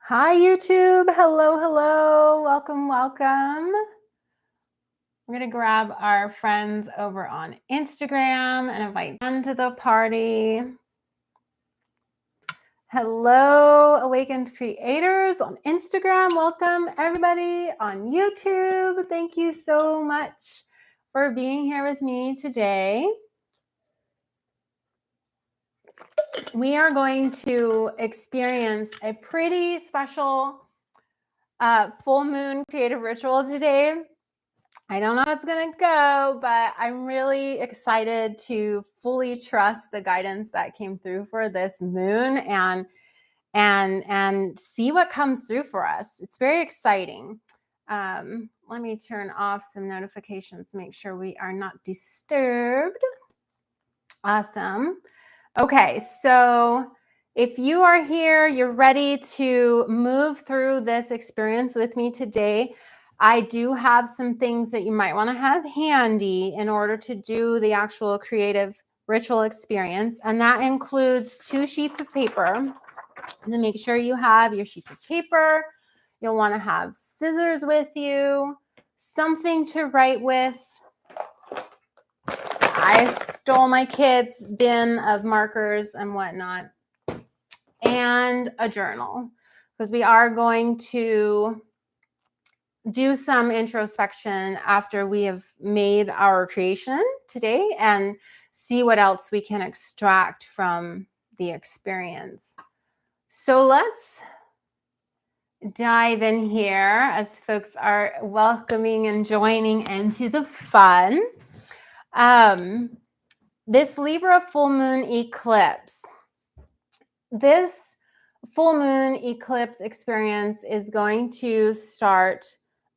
Hi, YouTube. Hello, hello. Welcome, welcome. We're going to grab our friends over on Instagram and invite them to the party. Hello, Awakened Creators on Instagram. Welcome, everybody on YouTube. Thank you so much for being here with me today. We are going to experience a pretty special full moon creative ritual today. I don't know how it's going to go, but I'm really excited to fully trust the guidance that came through for this moon and see what comes through for us. It's very exciting. Let me turn off some notifications, make sure we are not disturbed. Awesome. Okay, so if you are here, you're ready to move through this experience with me today. I do have some things that you might want to have handy in order to do the actual creative ritual experience. And that includes 2 sheets of paper. To make sure you have your sheets of paper. You'll want to have scissors with you, something to write with. I stole my kids' bin of markers and whatnot, and a journal, because we are going to do some introspection after we have made our creation today and see what else we can extract from the experience. So let's dive in here as folks are welcoming and joining into the fun. This Libra full moon eclipse. This full moon eclipse experience is going to start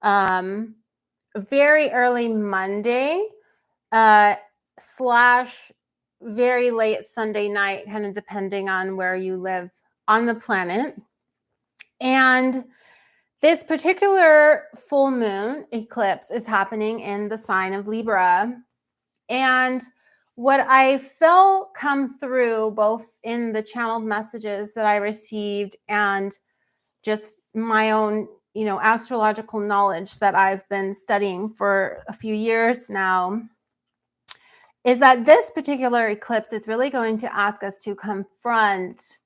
very early Monday slash very late Sunday night, kind of depending on where you live on the planet. And this particular full moon eclipse is happening in the sign of Libra. And what I felt come through both in the channeled messages that I received and just my own, astrological knowledge that I've been studying for a few years now, is that this particular eclipse is really going to ask us to confront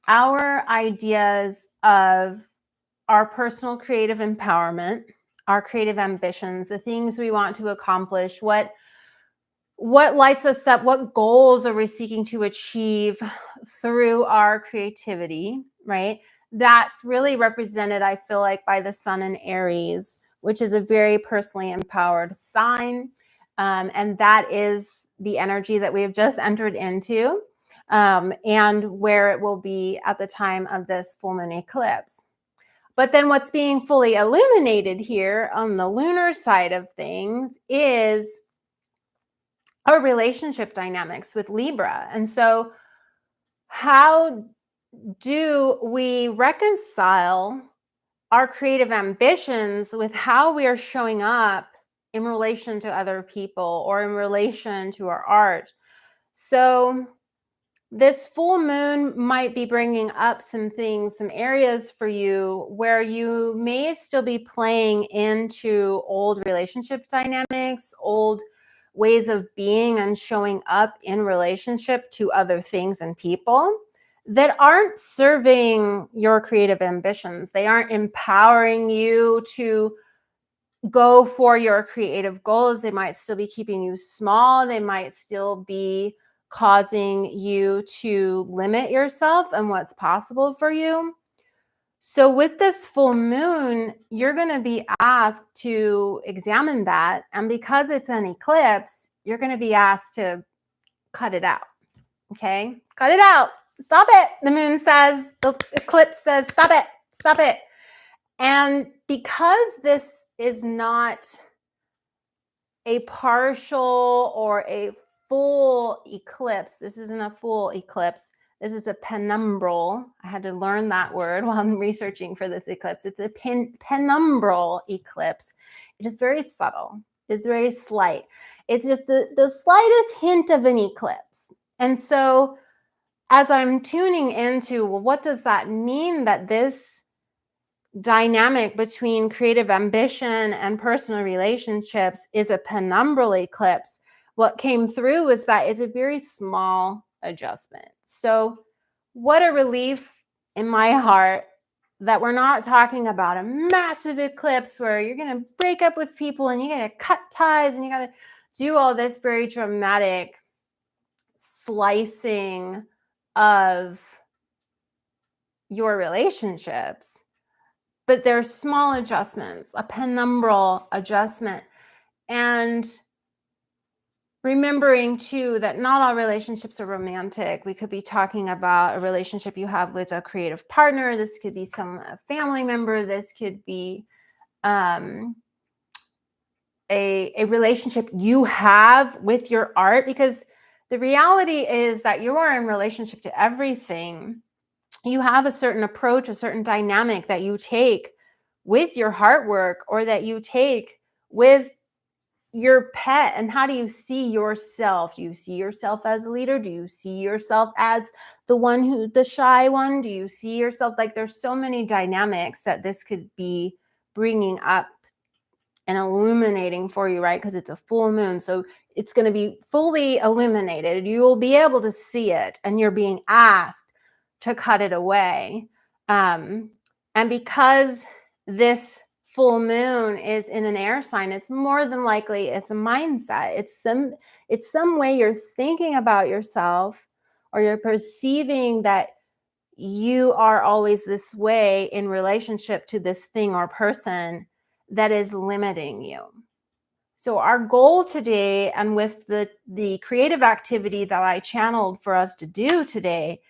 our ideas of our personal creative empowerment, our creative ambitions, the things we want to accomplish, what lights us up, what goals are we seeking to achieve through our creativity, right? That's really represented, I feel like, by the sun in Aries, which is a very personally empowered sign. And that is the energy that we have just entered into, and where it will be at the time of this full moon eclipse. But then what's being fully illuminated here on the lunar side of things is our relationship dynamics with Libra. And so how do we reconcile our creative ambitions with how we are showing up in relation to other people or in relation to our art? So this full moon might be bringing up some things, some areas for you where you may still be playing into old relationship dynamics, old ways of being and showing up in relationship to other things and people that aren't serving your creative ambitions. They aren't empowering you to go for your creative goals. They might still be keeping you small. They might still be causing you to limit yourself and what's possible for you. So with this full moon, you're going to be asked to examine that. And because it's an eclipse, you're going to be asked to cut it out. Okay? Cut it out. Stop it. The moon says, the eclipse says, stop it. Stop it. And because this is not a partial or a full eclipse, this isn't a full eclipse, this is a penumbral. I had to learn that word while I'm researching for this eclipse. It's a penumbral eclipse. It is very subtle. It's very slight. It's just the slightest hint of an eclipse. And so as I'm tuning into, well, what does that mean that this dynamic between creative ambition and personal relationships is a penumbral eclipse, what came through is that it's a very small adjustment. So what a relief in my heart that we're not talking about a massive eclipse where you're going to break up with people and you got to cut ties and you got to do all this very dramatic slicing of your relationships. But there's small adjustments, a penumbral adjustment. And remembering too that not all relationships are romantic. We could be talking about a relationship you have with a creative partner. This could be a family member. This could be a relationship you have with your art, because the reality is that you are in relationship to everything. You have a certain approach, a certain dynamic that you take with your heart work, or that you take with your pet. And how do you see yourself? Do you see yourself as a leader? Do you see yourself as the shy one? Do you see yourself, like, there's so many dynamics that this could be bringing up and illuminating for you, right? Because it's a full moon. So it's going to be fully illuminated. You will be able to see it, and you're being asked to cut it away. And because this full moon is in an air sign, it's more than likely it's a mindset. It's some way you're thinking about yourself, or you're perceiving that you are always this way in relationship to this thing or person that is limiting you. So our goal today, and with the creative activity that I channeled for us to do today,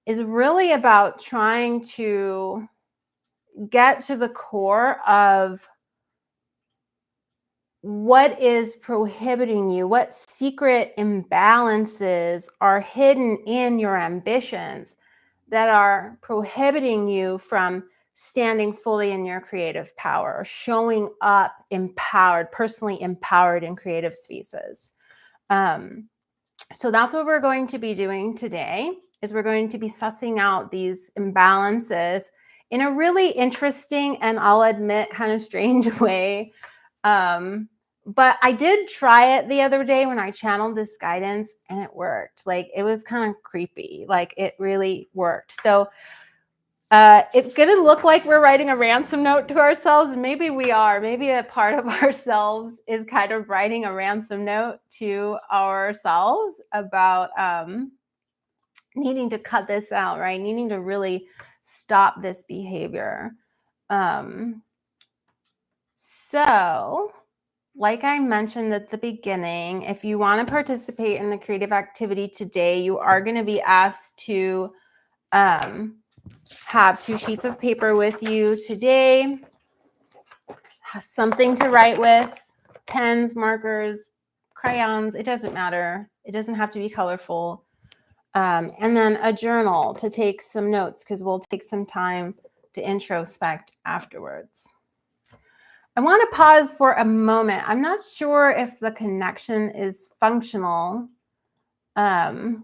is really about trying to get to the core of what is prohibiting you, what secret imbalances are hidden in your ambitions that are prohibiting you from standing fully in your creative power, or showing up empowered, personally empowered in creative spaces. So that's what we're going to be doing today, is we're going to be sussing out these imbalances in a really interesting, and I'll admit kind of strange way. But I did try it the other day when I channeled this guidance, and it worked. Like, it was kind of creepy. Like, it really worked. So it's going to look like we're writing a ransom note to ourselves, and maybe we are. Maybe a part of ourselves is kind of writing a ransom note to ourselves about needing to cut this out, right? Needing to really stop this behavior. So, like I mentioned at the beginning, if you want to participate in the creative activity today, you are going to be asked to have 2 sheets of paper with you today, have something to write with, pens, markers, crayons, it doesn't matter. It doesn't have to be colorful. And then a journal to take some notes, because we'll take some time to introspect afterwards. I want to pause for a moment. I'm not sure if the connection is functional. I'm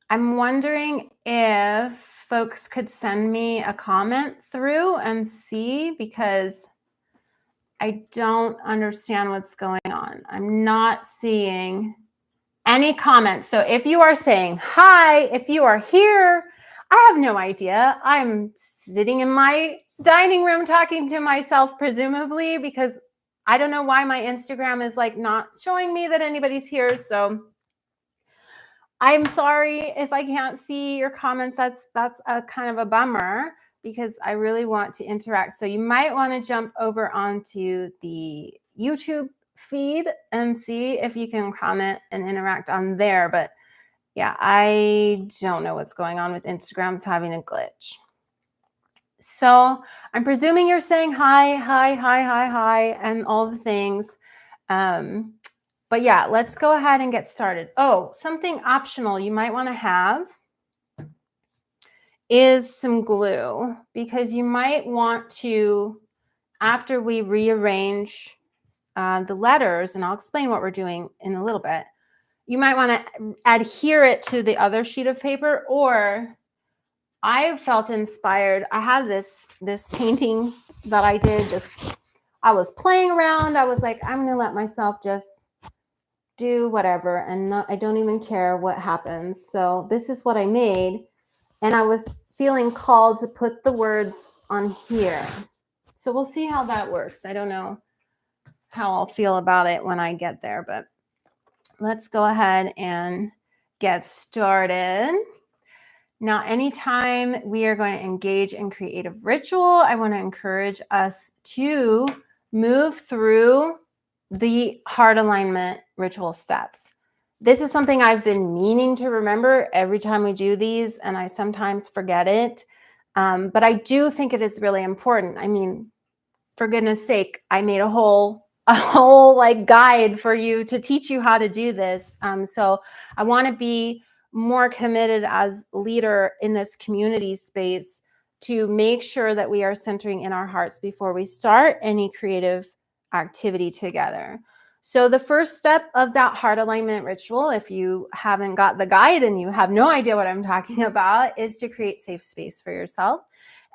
wondering if folks could send me a comment through and see, because I don't understand what's going on. I'm not seeing any comments. So if you are saying hi, if you are here, I have no idea. I'm sitting in my dining room talking to myself, presumably, because I don't know why my Instagram is like not showing me that anybody's here. So I'm sorry if I can't see your comments. That's a kind of a bummer, because I really want to interact. So you might want to jump over onto the YouTube feed and see if you can comment and interact on there. But yeah, I don't know what's going on with Instagram's having a glitch. So I'm presuming you're saying hi, and all the things. But yeah, let's go ahead and get started. Oh, something optional you might want to have is some glue, because you might want to, after we rearrange the letters, and I'll explain what we're doing in a little bit, you might want to adhere it to the other sheet of paper, or I felt inspired. I have this painting that I did. I was playing around. I was like, I'm gonna let myself just do whatever, and I don't even care what happens. So this is what I made, and I was feeling called to put the words on here. So we'll see how that works. I don't know how I'll feel about it when I get there, but let's go ahead and get started. Now, anytime we are going to engage in creative ritual, I want to encourage us to move through the heart alignment ritual steps. This is something I've been meaning to remember every time we do these, and I sometimes forget it. But I do think it is really important. I mean, for goodness sake, I made a whole like guide for you to teach you how to do this. So I want to be more committed as leader in this community space to make sure that we are centering in our hearts before we start any creative activity together. So the first step of that heart alignment ritual, if you haven't got the guide and you have no idea what I'm talking about, is to create safe space for yourself.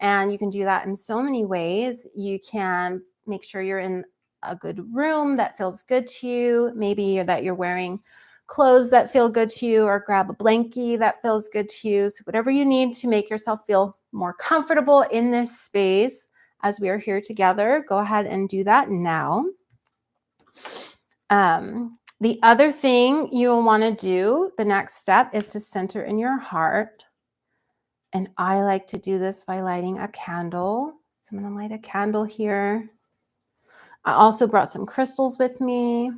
And you can do that in so many ways. You can make sure you're in a good room that feels good to you, maybe that you're wearing clothes that feel good to you, or grab a blankie that feels good to you. So whatever you need to make yourself feel more comfortable in this space as we are here together, go ahead and do that now. The other thing you'll want to do, the next step, is to center in your heart. And I like to do this by lighting a candle. So I'm going to light a candle here. I also brought some crystals with me.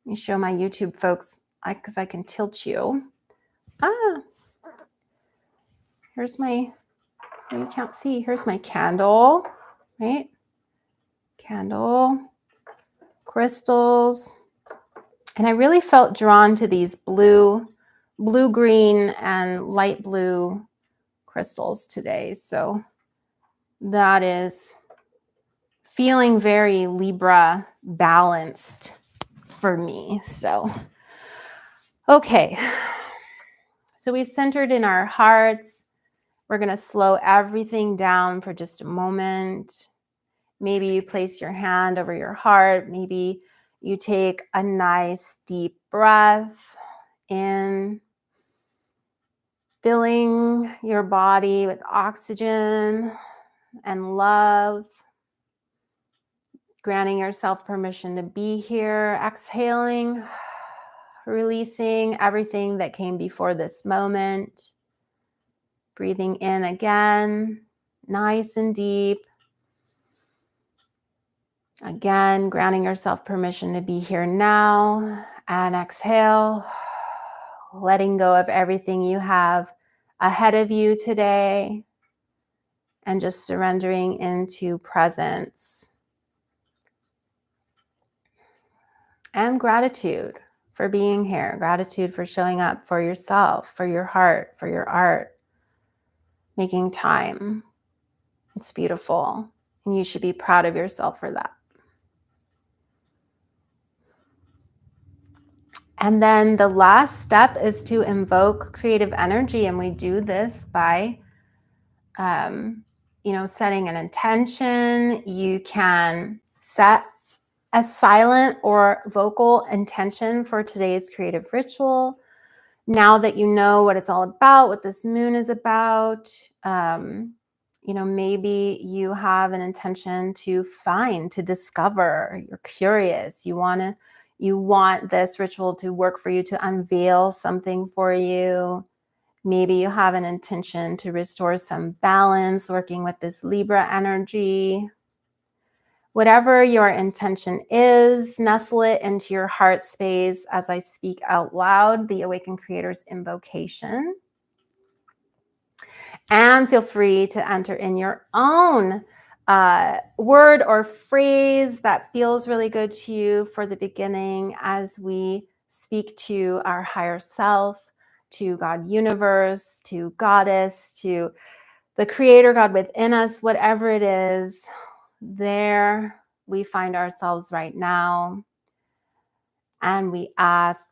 Let me show my YouTube folks, because I can tilt you. Here's my, you can't see, here's my candle, right? Candle, crystals. And I really felt drawn to these blue, green, and light blue crystals today. So that is feeling very Libra balanced for me. So, okay. So we've centered in our hearts. We're going to slow everything down for just a moment. Maybe you place your hand over your heart. Maybe you take a nice deep breath in, filling your body with oxygen and love, granting yourself permission to be here. Exhaling, releasing everything that came before this moment. Breathing in again, nice and deep. Again, granting yourself permission to be here now. And exhale, letting go of everything you have ahead of you today, and just surrendering into presence. And gratitude for being here. Gratitude for showing up for yourself, for your heart, for your art. Making time. It's beautiful. And you should be proud of yourself for that. And then the last step is to invoke creative energy. And we do this by, setting an intention. You can set a silent or vocal intention for today's creative ritual. Now that you know what it's all about, what this moon is about, maybe you have an intention to discover, you're curious, you want this ritual to work for you, to unveil something for you. Maybe you have an intention to restore some balance, working with this Libra energy. Whatever your intention is, nestle it into your heart space as I speak out loud the Awakened Creator's invocation. And feel free to enter in your own word or phrase that feels really good to you for the beginning as we speak to our higher self, to God universe, to Goddess, to the Creator God within us, whatever it is. There we find ourselves right now, and we ask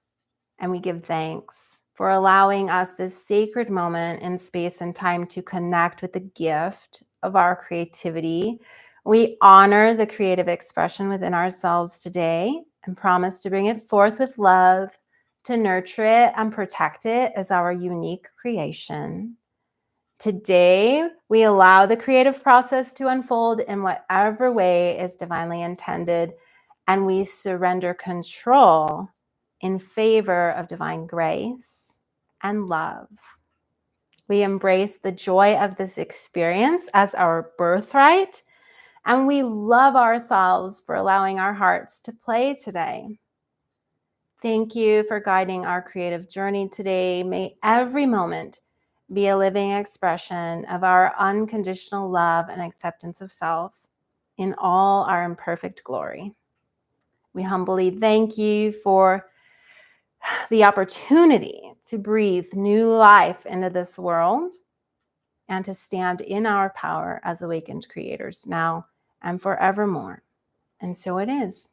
and we give thanks for allowing us this sacred moment in space and time to connect with the gift of our creativity. We honor the creative expression within ourselves today and promise to bring it forth with love, to nurture it and protect it as our unique creation. Today, we allow the creative process to unfold in whatever way is divinely intended, and we surrender control in favor of divine grace and love. We embrace the joy of this experience as our birthright, and we love ourselves for allowing our hearts to play today. Thank you for guiding our creative journey today. May every moment be a living expression of our unconditional love and acceptance of self in all our imperfect glory. We humbly thank you for the opportunity to breathe new life into this world and to stand in our power as awakened creators now and forevermore. And so it is.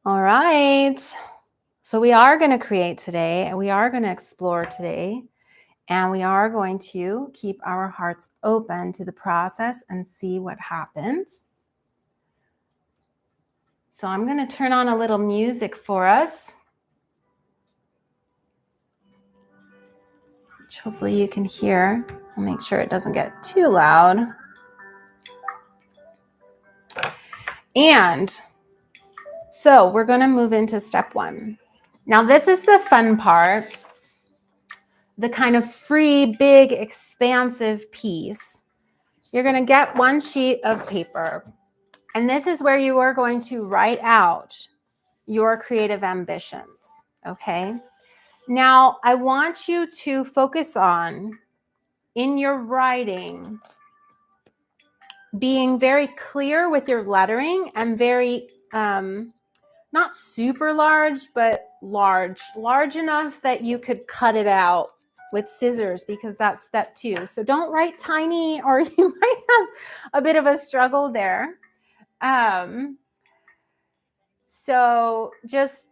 All right. So we are going to create today, and we are going to explore today, and we are going to keep our hearts open to the process and see what happens. So I'm going to turn on a little music for us, which hopefully you can hear. I'll make sure it doesn't get too loud. And so we're going to move into step one. Now, this is the fun part, the kind of free, big, expansive piece. You're going to get one sheet of paper, and this is where you are going to write out your creative ambitions, okay? Now, I want you to focus on, in your writing, being very clear with your lettering and very, not super large, but large enough that you could cut it out with scissors, because that's step two. So don't write tiny, or you might have a bit of a struggle there. So just,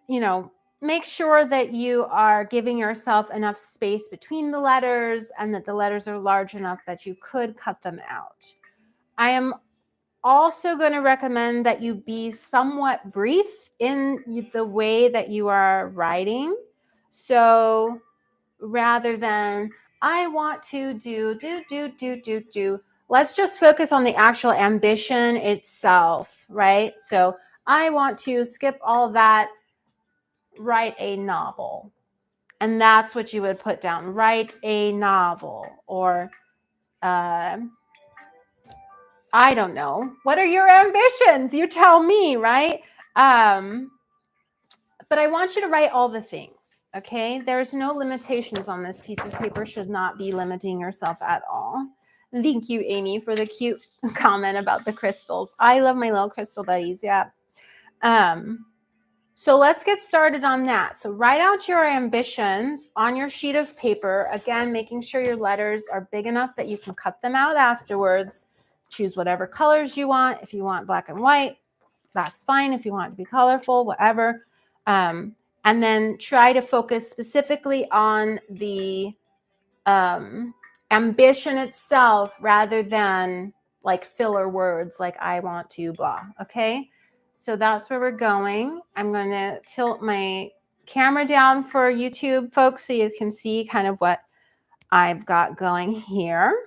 make sure that you are giving yourself enough space between the letters and that the letters are large enough that you could cut them out. I am also going to recommend that you be somewhat brief in the way that you are writing. So rather than, I want to do, let's just focus on the actual ambition itself, right? So I want to skip all that, write a novel. And that's what you would put down, write a novel, or I don't know. What are your ambitions? You tell me, right? But I want you to write all the things, okay? There's no limitations on this piece of paper. Should not be limiting yourself at all. Thank you, Amy, for the cute comment about the crystals. I love my little crystal buddies, yeah. So let's get started on that. So write out your ambitions on your sheet of paper. Again, making sure your letters are big enough that you can cut them out afterwards. Choose whatever colors you want. If you want black and white, that's fine. If you want it to be colorful, whatever. And then try to focus specifically on the ambition itself rather than like filler words like I want to, blah. Okay. So that's where we're going. I'm going to tilt my camera down for YouTube folks so you can see kind of what I've got going here.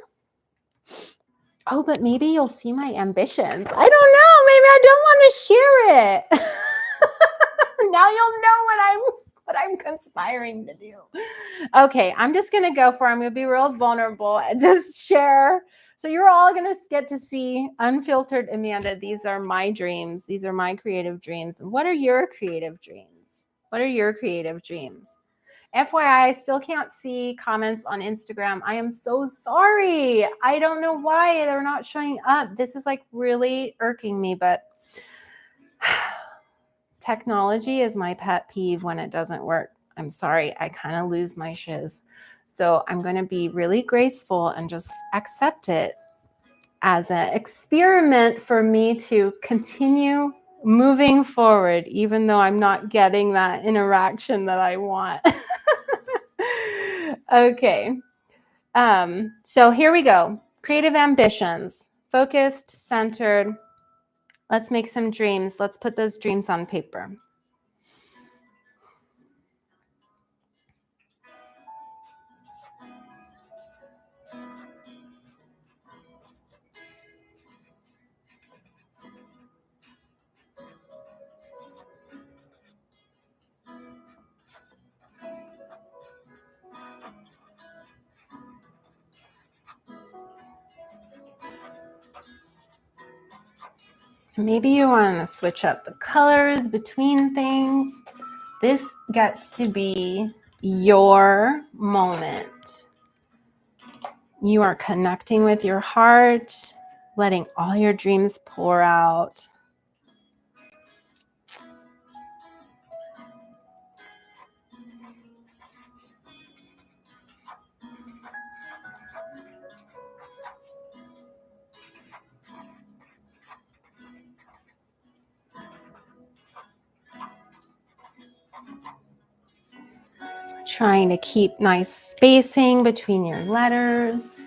Oh, but maybe you'll see my ambitions. I don't know. Maybe I don't want to share it. Now you'll know what I'm conspiring to do. Okay, I'm just going to go for it. I'm going to be real vulnerable and just share. So you're all going to get to see unfiltered Amanda. These are my dreams. These are my creative dreams. And what are your creative dreams? What are your creative dreams? FYI, I still can't see comments on Instagram. I am so sorry. I don't know why they're not showing up. This is like really irking me, but technology is my pet peeve when it doesn't work. I'm sorry. I kind of lose my shiz. So I'm going to be really graceful and just accept it as an experiment for me to continue moving forward, even though I'm not getting that interaction that I want. Okay. So here we go. Creative ambitions. Focused, centered. Let's make some dreams. Let's put those dreams on paper. Maybe you want to switch up the colors between things. This gets to be your moment. You are connecting with your heart, letting all your dreams pour out. Trying to keep nice spacing between your letters.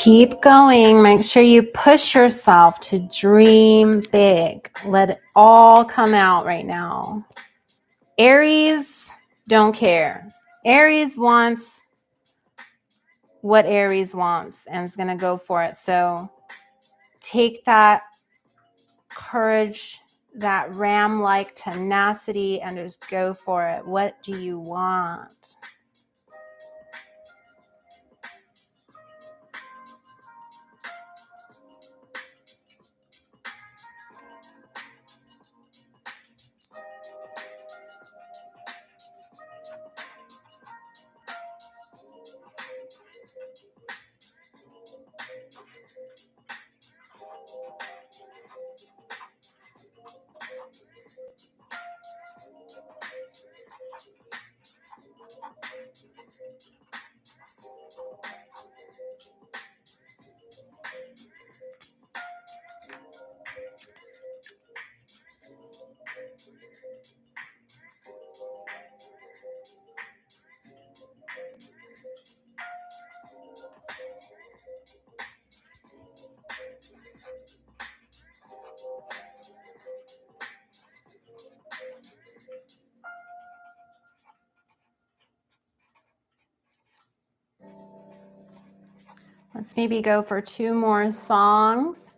Keep going. Make sure you push yourself to dream big. Let it all come out right now. Aries, don't care. Aries wants what Aries wants and is going to go for it. So take that courage, that ram-like tenacity, and just go for it. What do you want? Let's maybe go for 2 more songs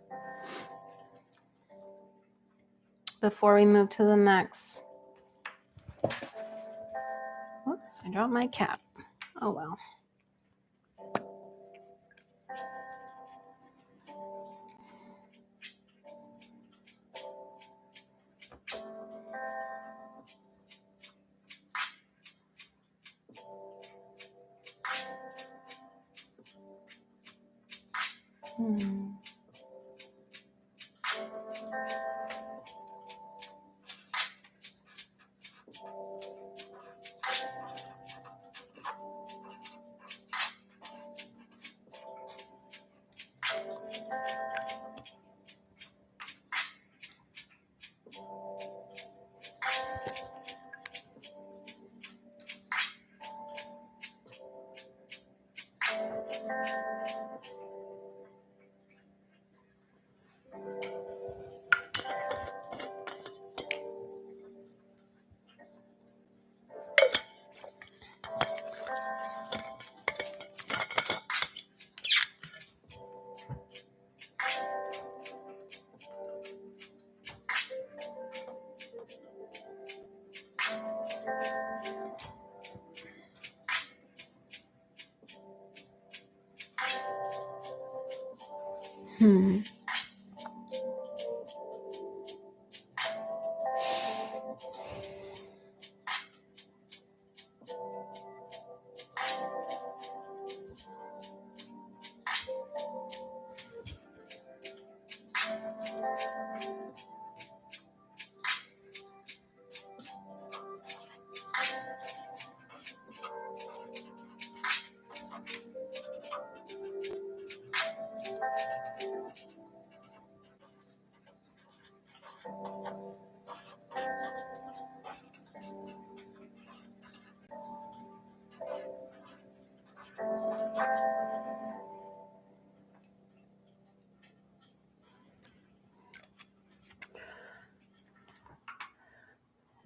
before we move to the next. Whoops, I dropped my cap. Oh well.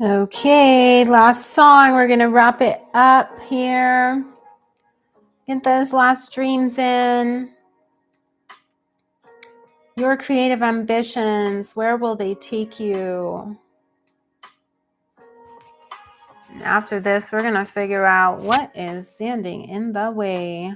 Okay, last song. We're going to wrap it up here. Get those last dreams in. Your creative ambitions, where will they take you? And after this, we're going to figure out what is standing in the way.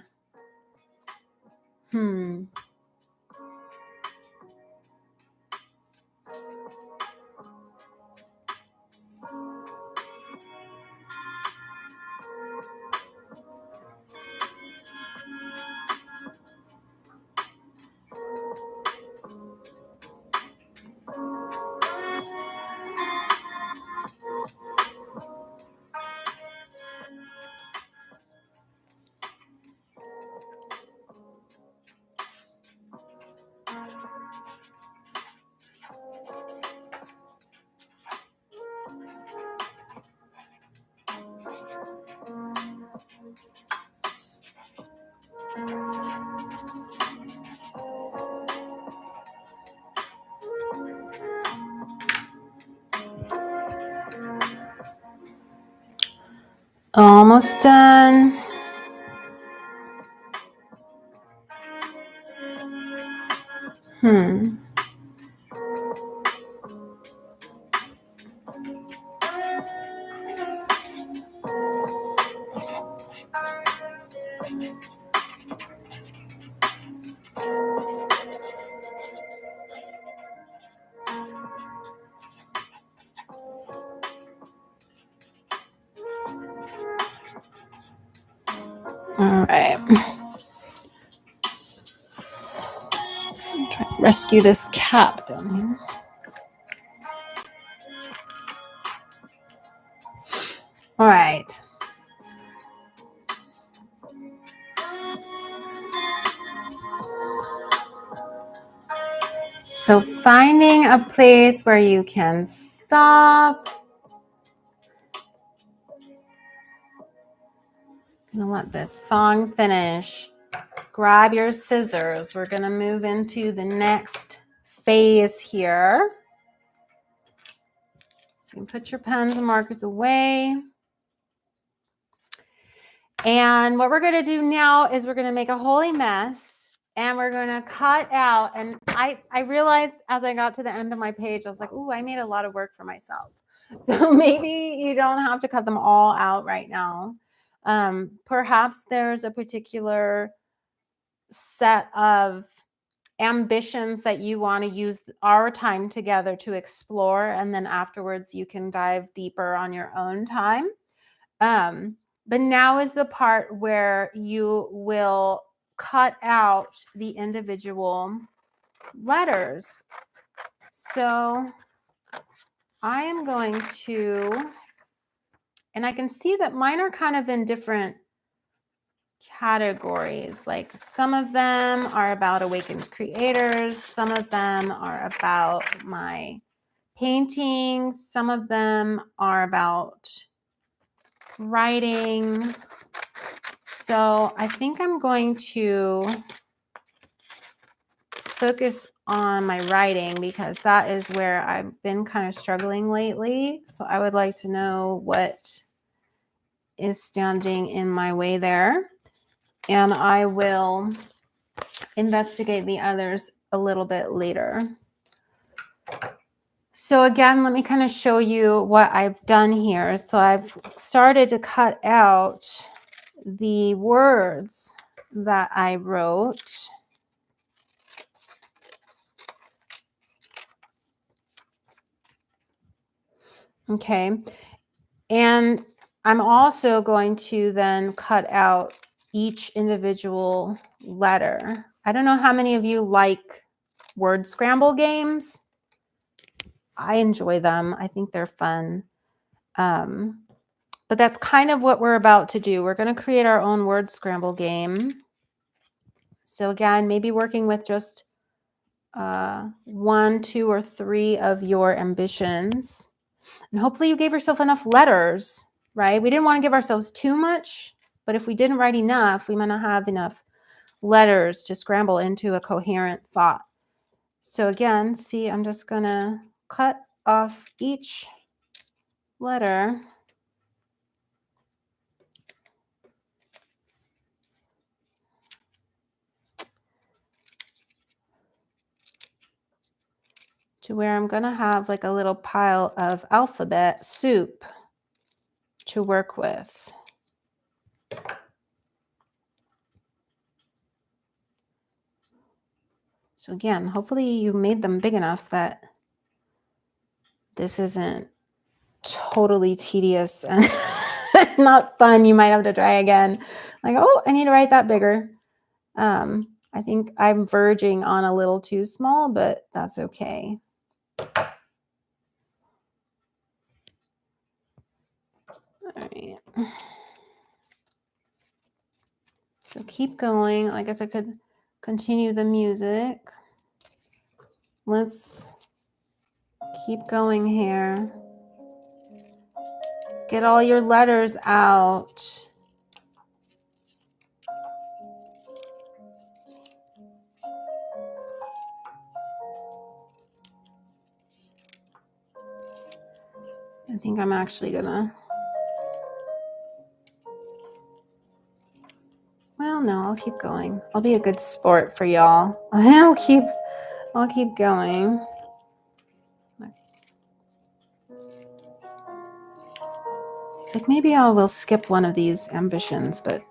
Almost done. All right. Try to rescue this cat down here. All right. So finding a place where you can stop. I'm gonna let this song finish. Grab your scissors. We're gonna move into the next phase here. So you can put your pens and markers away. And what we're gonna do now is we're gonna make a holy mess and we're gonna cut out. And I realized as I got to the end of my page, I was like, ooh, I made a lot of work for myself. So maybe you don't have to cut them all out right now. Perhaps there's a particular set of ambitions that you want to use our time together to explore, and then afterwards you can dive deeper on your own time. But now is the part where you will cut out the individual letters. So I am going to, and I can see that mine are kind of in different categories. Like some of them are about awakened creators. Some of them are about my paintings. Some of them are about writing. So I think I'm going to focus on my writing because that is where I've been kind of struggling lately. So I would like to know what is standing in my way there. And I will investigate the others a little bit later. So again, let me kind of show you what I've done here. So I've started to cut out the words that I wrote. Okay. And I'm also going to then cut out each individual letter. I don't know how many of you like word scramble games. I enjoy them. I think they're fun. But that's kind of what we're about to do. We're going to create our own word scramble game. So again, maybe working with just 1, 2, or 3 of your ambitions. And hopefully you gave yourself enough letters, right? We didn't want to give ourselves too much, but if we didn't write enough, we might not have enough letters to scramble into a coherent thought. So again, see, I'm just going to cut off each letter. To where I'm going to have like a little pile of alphabet soup to work with. So again, hopefully you made them big enough that this isn't totally tedious and not fun. You might have to try again. Like, oh, I need to write that bigger. I think I'm verging on a little too small, but that's okay. All right. So keep going. I guess I could continue the music. Let's keep going here. Get all your letters out. I think I'm actually gonna, well, no, I'll keep going. I'll be a good sport for y'all. I'll keep going. It's like maybe I will skip one of these ambitions, but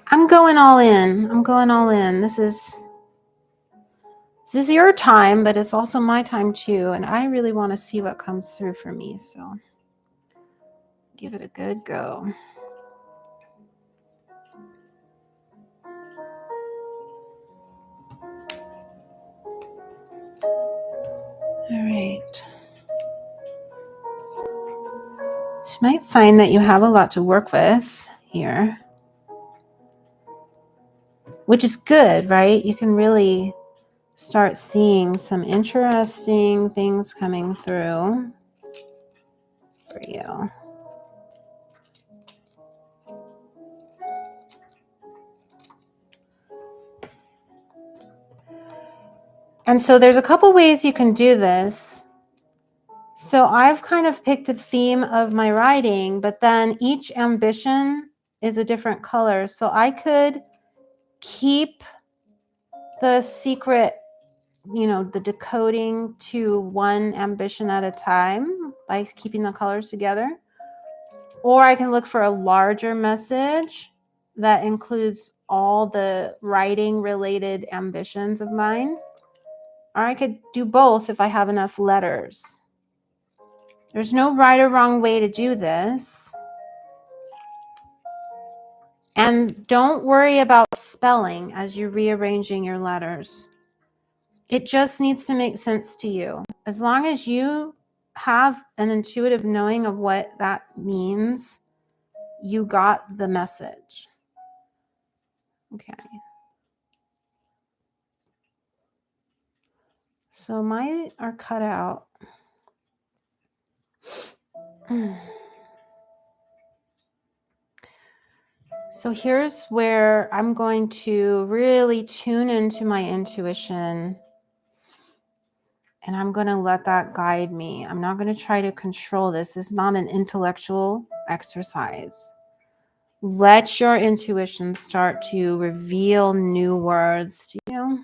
I'm going all in. I'm going all in. This is your time, but it's also my time too. And I really want to see what comes through for me. So give it a good go. All right. You might find that you have a lot to work with here, which is good, right? You can really start seeing some interesting things coming through for you. And so there's a couple ways you can do this. So I've kind of picked a theme of my writing, but then each ambition is a different color. So I could keep the secret, the decoding to one ambition at a time by keeping the colors together. Or I can look for a larger message that includes all the writing related ambitions of mine. Or I could do both if I have enough letters. There's no right or wrong way to do this. And don't worry about spelling as you're rearranging your letters. It just needs to make sense to you. As long as you have an intuitive knowing of what that means, you got the message. Okay. So mine are cut out. So here's where I'm going to really tune into my intuition, and I'm going to let that guide me. I'm not going to try to control this. This is not an intellectual exercise. Let your intuition start to reveal new words to you,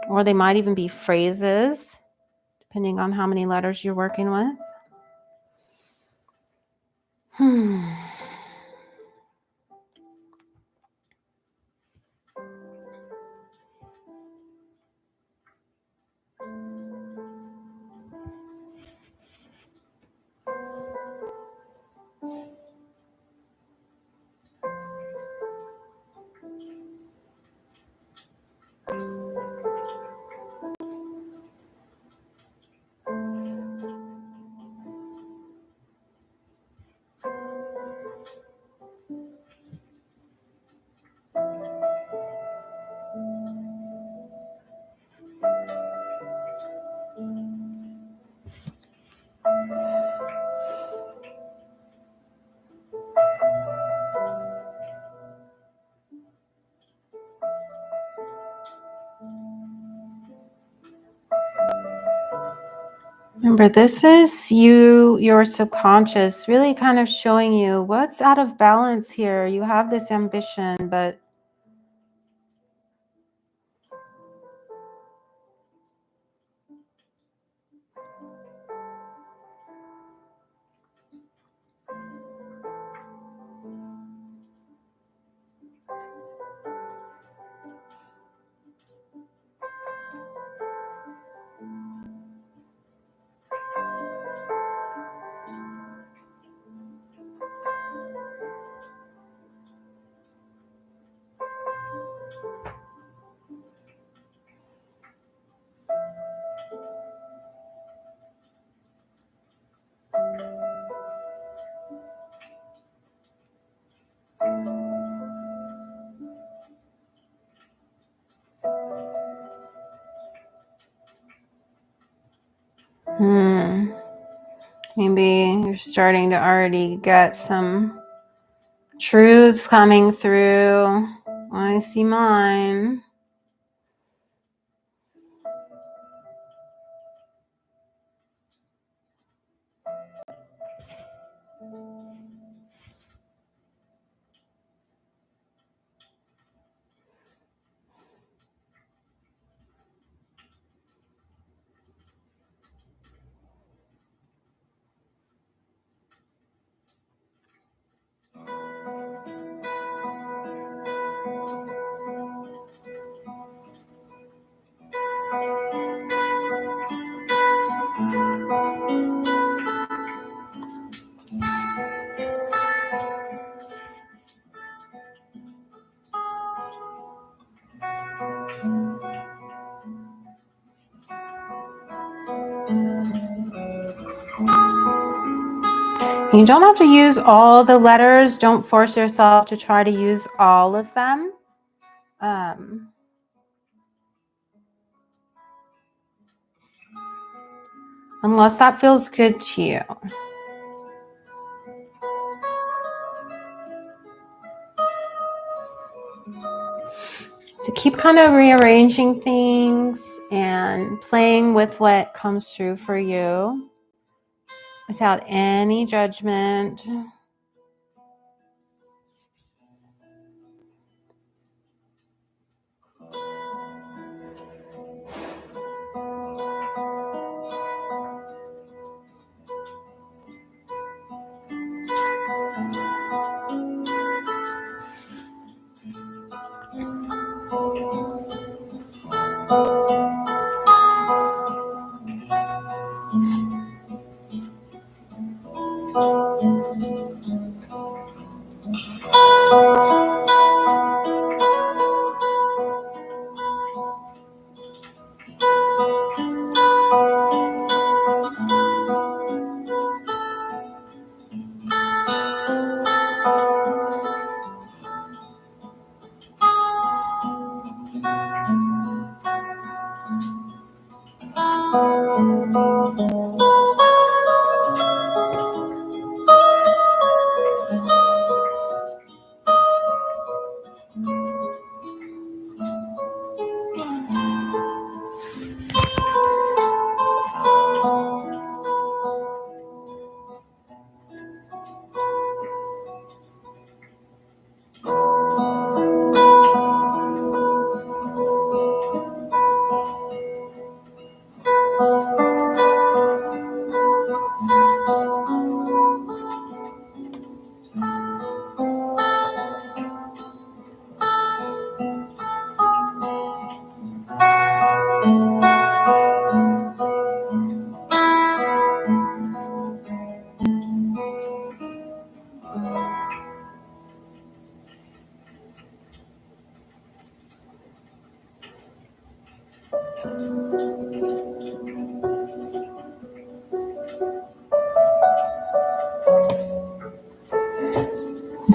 or they might even be phrases, depending on how many letters you're working with. Remember, this is your subconscious, really kind of showing you what's out of balance here. You have this ambition, but maybe you're starting to already get some truths coming through. I see mine. You don't have to use all the letters. Don't force yourself to try to use all of them. Unless that feels good to you. So keep kind of rearranging things and playing with what comes through for you without any judgment.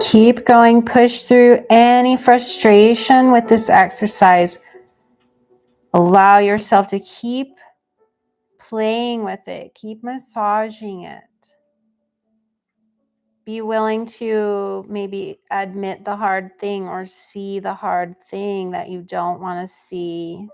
Keep going. Push through any frustration with this exercise. Allow yourself to keep playing with it. Keep massaging it. Be willing to maybe admit the hard thing or see the hard thing that you don't want to see.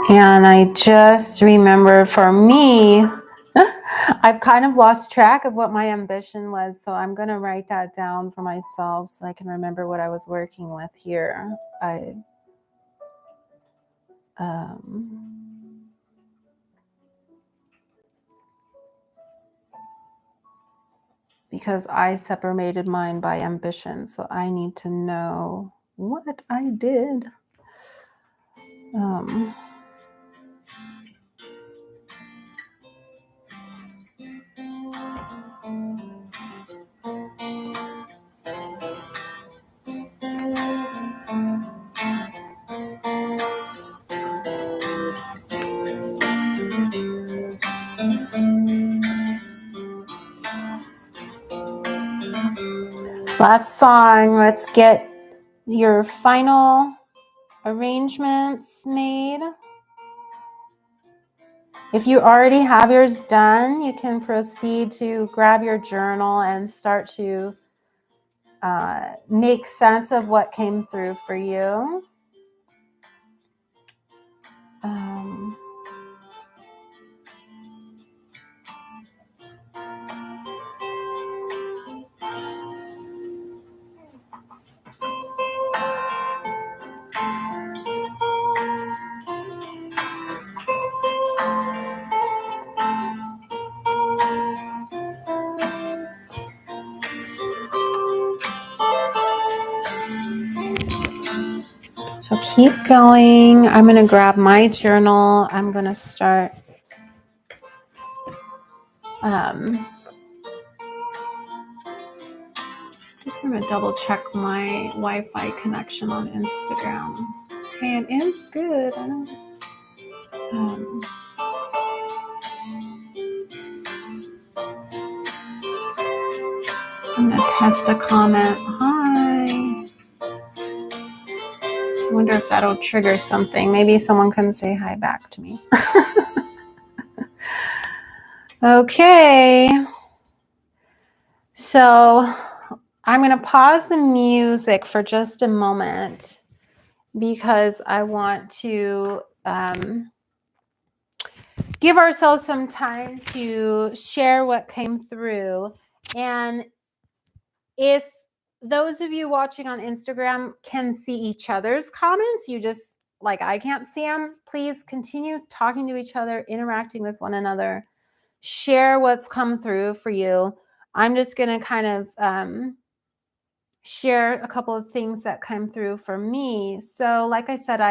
And I just remember, for me, I've kind of lost track of what my ambition was. So I'm going to write that down for myself so I can remember what I was working with here. Because I separated mine by ambition. So I need to know what I did. Last song. Let's get your final arrangements made. If you already have yours done, you can proceed to grab your journal and start to make sense of what came through for you. So keep going. I'm going to grab my journal. I'm going to start just going to double check my Wi-Fi connection on Instagram. Okay, it is good. I'm going to test a comment. Hi. wonder if that'll trigger something. Maybe someone can say hi back to me. Okay. So I'm going to pause the music for just a moment because I want to give ourselves some time to share what came through. And if those of you watching on Instagram can see each other's comments, you just, like, I can't see them, please continue talking to each other, interacting with one another. Share what's come through for you. I'm just going to kind of share a couple of things that came through for me. So like I said,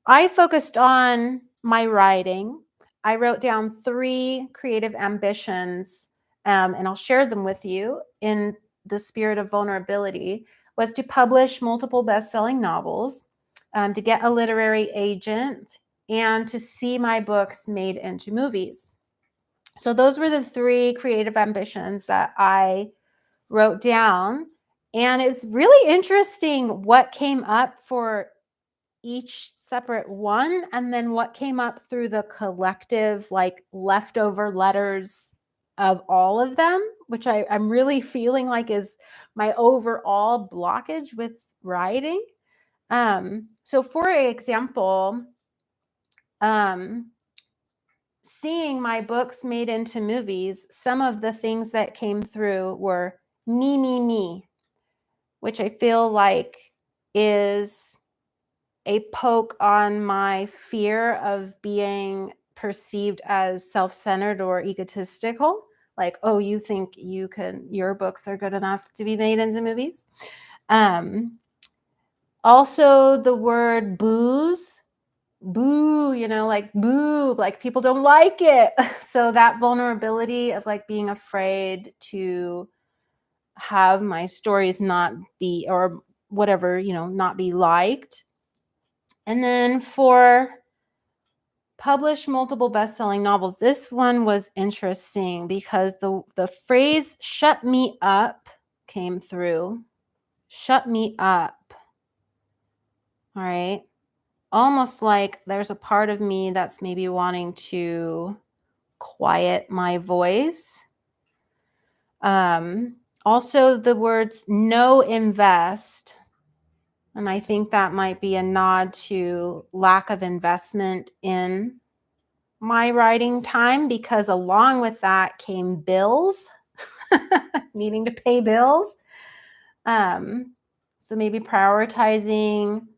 I focused on my writing. I wrote down 3 creative ambitions, and I'll share them with you in the spirit of vulnerability, was to publish multiple best-selling novels, to get a literary agent, and to see my books made into movies. So those were the 3 creative ambitions that I wrote down. And it's really interesting what came up for each separate one, and then what came up through the collective, like, leftover letters of all of them, which I'm really feeling like is my overall blockage with writing. So for example, seeing my books made into movies, some of the things that came through were me, which I feel like is a poke on my fear of being perceived as self-centered or egotistical. Like, oh, you think your books are good enough to be made into movies. Also the word booze, boo, like boo, like people don't like it. So that vulnerability of like being afraid to have my stories not be, or whatever, not be liked. And then for publish multiple best-selling novels, this one was interesting because the phrase "shut me up" came through. Shut me up. All right. Almost like there's a part of me that's maybe wanting to quiet my voice. Also the words "no invest." And I think that might be a nod to lack of investment in my writing time, because along with that came bills, needing to pay bills. So maybe prioritizing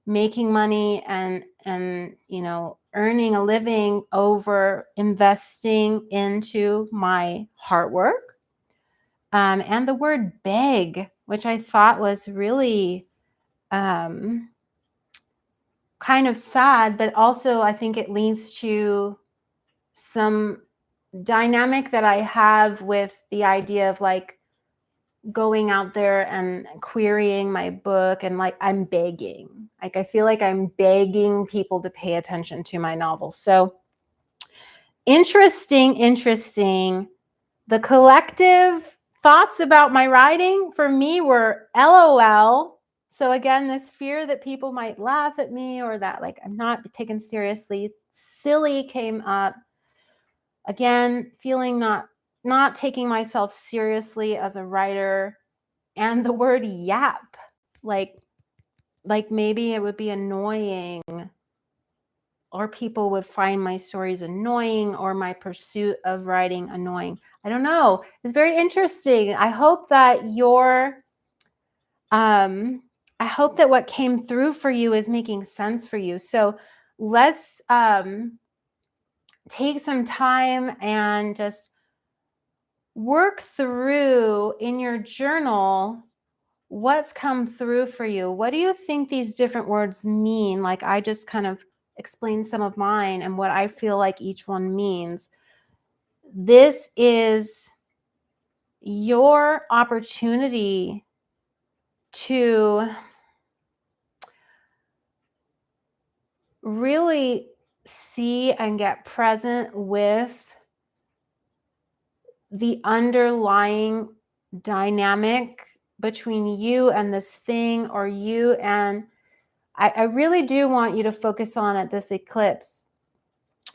making money and earning a living over investing into my heart work. And the word beg, which I thought was really kind of sad, but also I think it leads to some dynamic that I have with the idea of like going out there and querying my book, and like I'm begging. Like I feel like I'm begging people to pay attention to my novels. So interesting. The collective thoughts about my writing for me were LOL. So again, this fear that people might laugh at me or that like I'm not taken seriously. Silly came up. Again, feeling not taking myself seriously as a writer. And the word yap, like maybe it would be annoying, or people would find my stories annoying, or my pursuit of writing annoying. I don't know. It's very interesting. I hope that I hope that what came through for you is making sense for you. So let's take some time and just work through in your journal what's come through for you. What do you think these different words mean? Like I just kind of explained some of mine and what I feel like each one means. This is your opportunity to really see and get present with the underlying dynamic between you and this thing, or you and I really do want you to focus on at this eclipse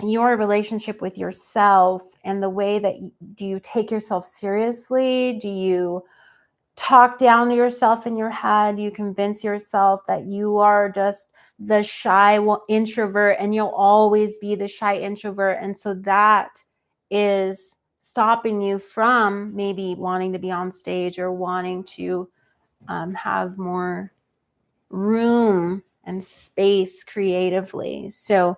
your relationship with yourself and the way that do you take yourself seriously? Do you talk down to yourself in your head? You convince yourself that you are just the shy introvert and you'll always be the shy introvert. And so that is stopping you from maybe wanting to be on stage or wanting to have more room and space creatively. So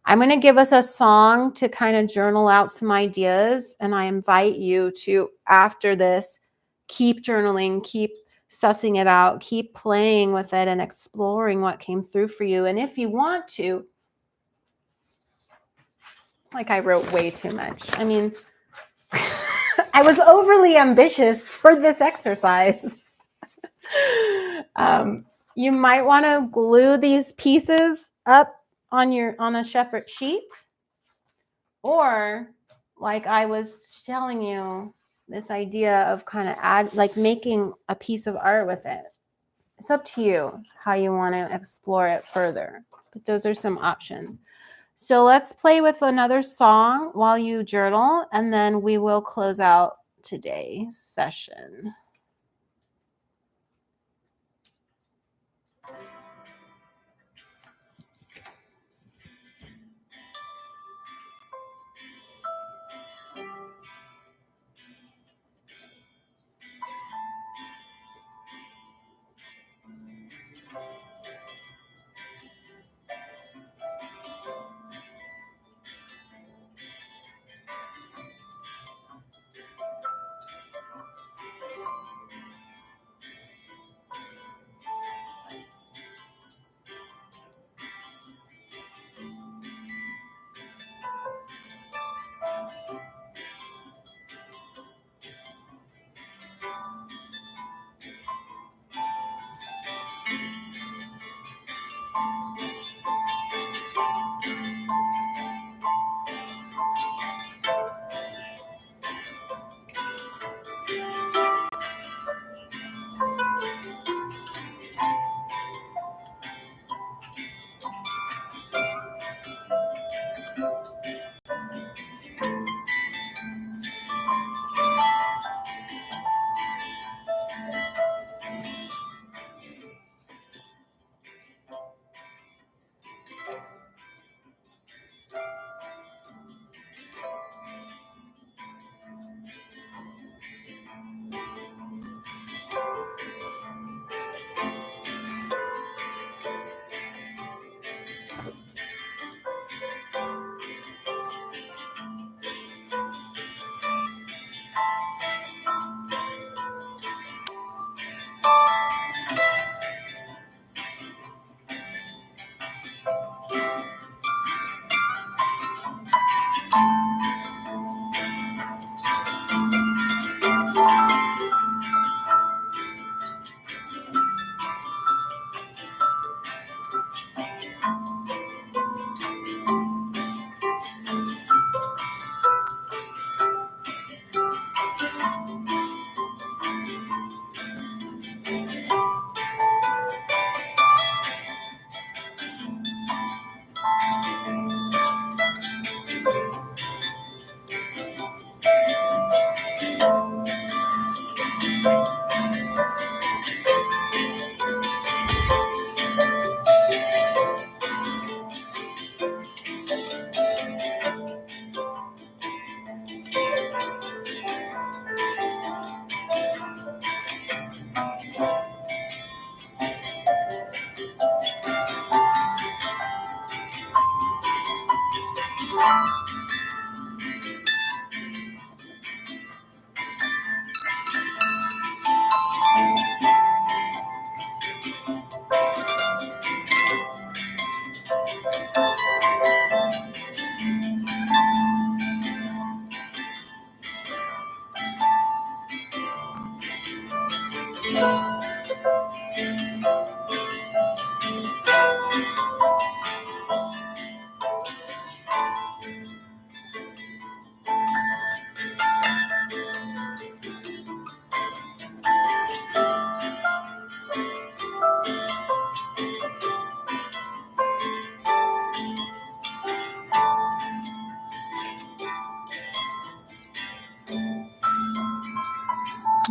I'm going to give us a song to kind of journal out some ideas. And I invite you to, after this, keep journaling, keep sussing it out, keep playing with it and exploring what came through for you. And if you want to, like I wrote way too much. I mean, I was overly ambitious for this exercise. You might want to glue these pieces up on a separate sheet. Or like I was telling you, this idea of kind of making a piece of art with it. It's up to you how you want to explore it further. But those are some options. So let's play with another song while you journal, and then we will close out today's session.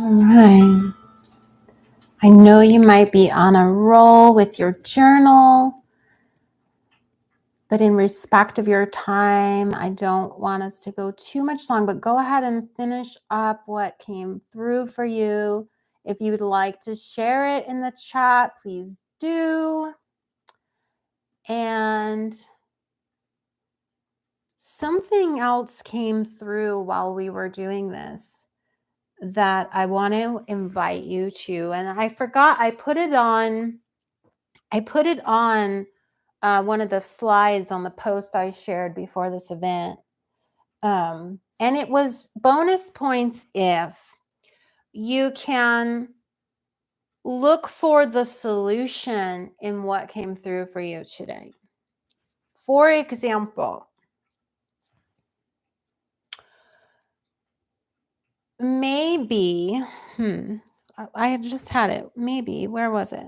All right. I know you might be on a roll with your journal, but in respect of your time, I don't want us to go too much long, but go ahead and finish up what came through for you. If you would like to share it in the chat, please do. And something else came through while we were doing this that I want to invite you to. And I forgot, I put it on one of the slides on the post I shared before this event. And it was bonus points if you can look for the solution in what came through for you today. For example, maybe, I had just had it. Maybe, where was it?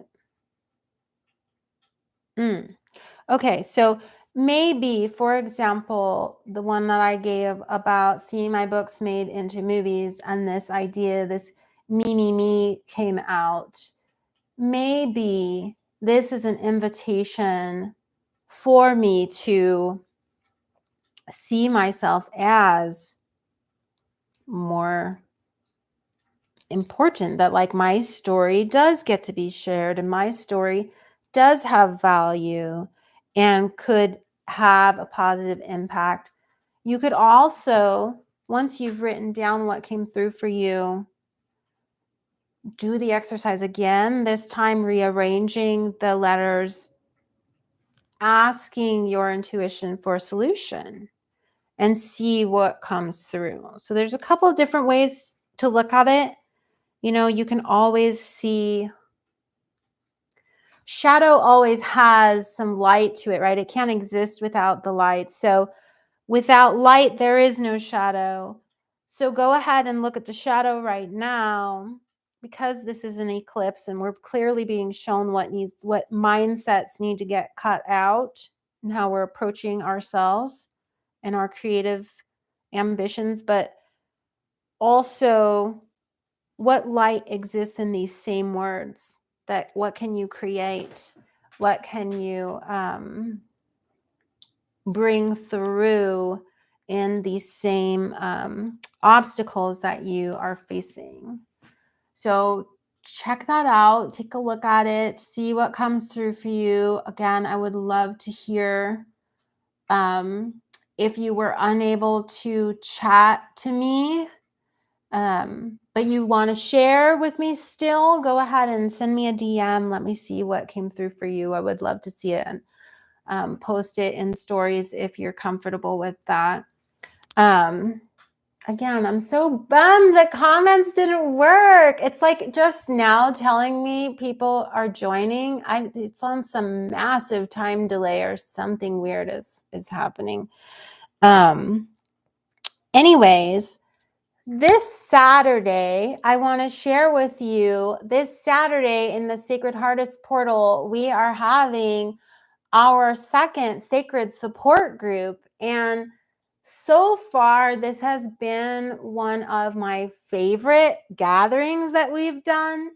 Okay, so maybe, for example, the one that I gave about seeing my books made into movies and this idea, this me came out. Maybe this is an invitation for me to see myself as more important, that like my story does get to be shared and my story does have value and could have a positive impact. You could also, once you've written down what came through for you, do the exercise again, this time rearranging the letters, asking your intuition for a solution and see what comes through. So there's a couple of different ways to look at it. You know, you can always see shadow always has some light to it, right? It can't exist without the light. So without light, there is no shadow. So go ahead and look at the shadow right now, because this is an eclipse and we're clearly being shown what mindsets need to get cut out and how we're approaching ourselves and our creative ambitions, but also what light exists in these same words. That what can you create? What can you bring through in these same obstacles that you are facing? So check that out, take a look at it, see what comes through for you. Again, I would love to hear if you were unable to chat to me, but you want to share with me still, go ahead and send me a DM. Let me see what came through for you. I would love to see it, and post it in stories if you're comfortable with that. Again, I'm so bummed that comments didn't work. It's like just now telling me people are joining. It's on some massive time delay or something weird is happening. Anyways, this Saturday, I want to share with you, this Saturday in the Sacred HeARTist portal, we are having our second sacred support group. And so far, this has been one of my favorite gatherings that we've done,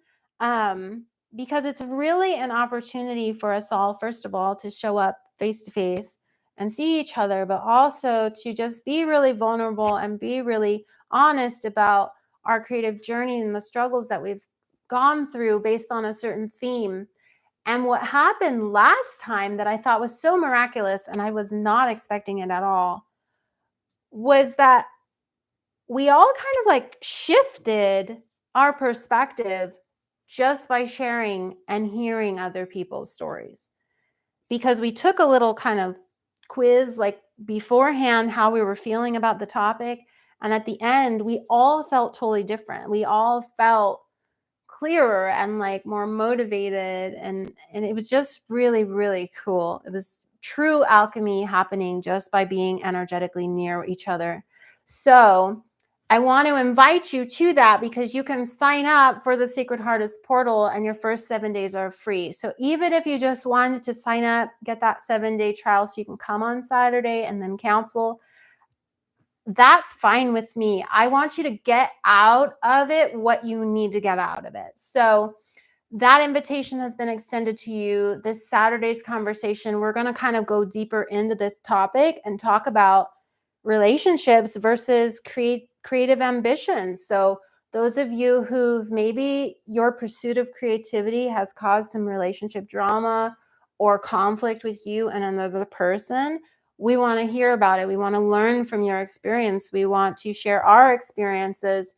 because it's really an opportunity for us all, first of all, to show up face to face and see each other, but also to just be really vulnerable and be really honest about our creative journey and the struggles that we've gone through based on a certain theme. And what happened last time that I thought was so miraculous, and I was not expecting it at all, was that we all kind of like shifted our perspective just by sharing and hearing other people's stories. Because we took a little kind of quiz like beforehand, how we were feeling about the topic. And at the end, we all felt totally different. We all felt clearer and like more motivated, and it was just really, really cool. It was true alchemy happening just by being energetically near each other. So I want to invite you to that, because you can sign up for the Sacred HeARTist portal and your first 7 days are free. So even if you just wanted to sign up, get that 7-day trial so you can come on Saturday and then cancel, that's fine with me. I want you to get out of it what you need to get out of it. So that invitation has been extended to you. This Saturday's conversation, we're going to kind of go deeper into this topic and talk about relationships versus creative ambitions. So those of you who've maybe your pursuit of creativity has caused some relationship drama or conflict with you and another person, we want to hear about it. We want to learn from your experience. We want to share our experiences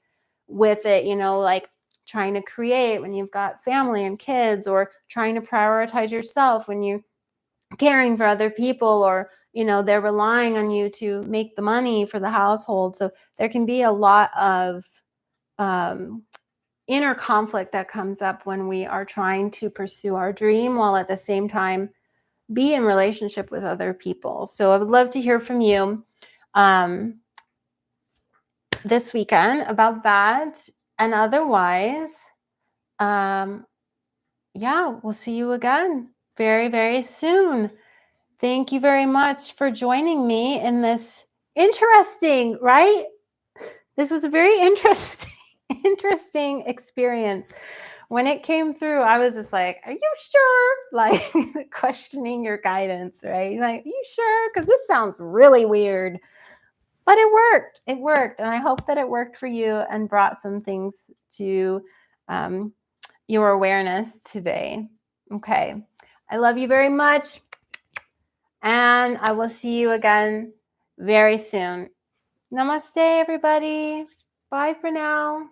with it, like trying to create when you've got family and kids, or trying to prioritize yourself when you're caring for other people, or they're relying on you to make the money for the household. So there can be a lot of inner conflict that comes up when we are trying to pursue our dream while at the same time be in relationship with other people. So I would love to hear from you this weekend about that. And otherwise, yeah, we'll see you again very, very soon. Thank you very much for joining me in this interesting, right? This was a very interesting experience. When it came through, I was just like, are you sure? Like questioning your guidance, right? Like, are you sure? Because this sounds really weird. But it worked. It worked. And I hope that it worked for you and brought some things to your awareness today. Okay. I love you very much. And I will see you again very soon. Namaste, everybody. Bye for now.